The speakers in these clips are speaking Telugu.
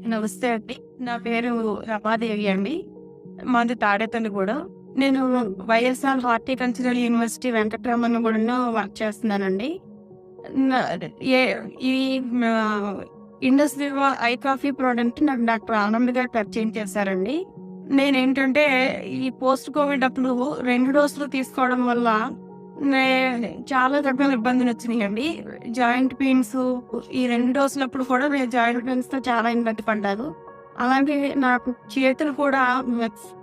నమస్తే అండి. నా పేరు రమాదేవి అండి. మాది తాడేపల్లిగూడెం. నేను వైఎస్ఆర్ హార్టికల్చరల్ యూనివర్సిటీ వెంకటరమణగూడెంలో వర్క్ చేస్తున్నానండి. నా ఏ ఈ మా ఇండస్ వివా ఐ కాఫీ ప్రోడక్ట్ నాకు డాక్టర్ ఆనంద్ గారు పరిచయం చేశారండి. నేనేంటంటే ఈ పోస్ట్ కోవిడ్ అప్పుడు 2 డోసులు తీసుకోవడం వల్ల నే చాలా రకాల ఇబ్బందులొచ్చినాయండి. జాయింట్ పెయిన్స్ ఈ 2 డోసులప్పుడు కూడా నేను జాయింట్ పెయిన్స్‌తో చాలా ఇబ్బంది పడ్డాను. అలాగే నాకు చేతులు కూడా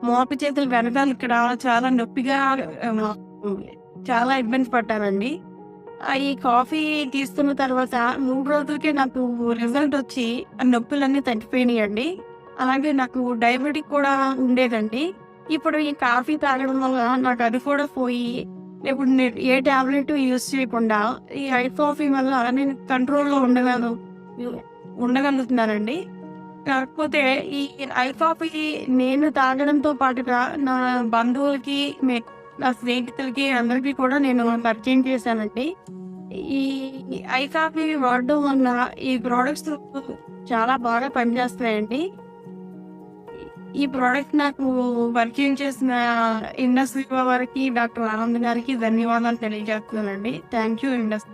మోపి చేతులు వెనకాల ఇక్కడ చాలా నొప్పిగా ఆహ్, చాలా ఇబ్బంది పడ్డానండి. ఈ కాఫీ తీసుకున్న తర్వాత 3 రోజులకే నాకు రిజల్ట్ వచ్చి ఆ నొప్పులన్నీ తగ్గిపోయినాయండి. అలాగే నాకు డయాబెటిక్ కూడా ఉండేదండి. ఇప్పుడు ఈ కాఫీ తాగడం వల్ల నాకు అది కూడా పోయి ఇప్పుడు నేను ఏ టాబ్లెట్ యూజ్ చేయకుండా ఈ ఐ కాఫీ వల్ల నేను కంట్రోల్‌లో ఉండగలుగుతున్నానండి. కాకపోతే ఈ ఐ కాఫీ నేను తాగడంతో పాటుగా నా బంధువులకి, నా స్నేహితులకి అందరికీ కూడా నేను పరిచయం చేశానండి. ఈ ఐ కాఫీ వాడడం వల్ల ఈ ప్రొడక్ట్స్ చాలా బాగా పనిచేస్తున్నాయండి. ఈ ప్రోడక్ట్ నాకు పరిచయం చేసిన ఇండస్ వివా వారికి, డాక్టర్ ఆనంద్ గారికి ధన్యవాదాలు తెలియజేస్తున్నానండి. Thank you Indus.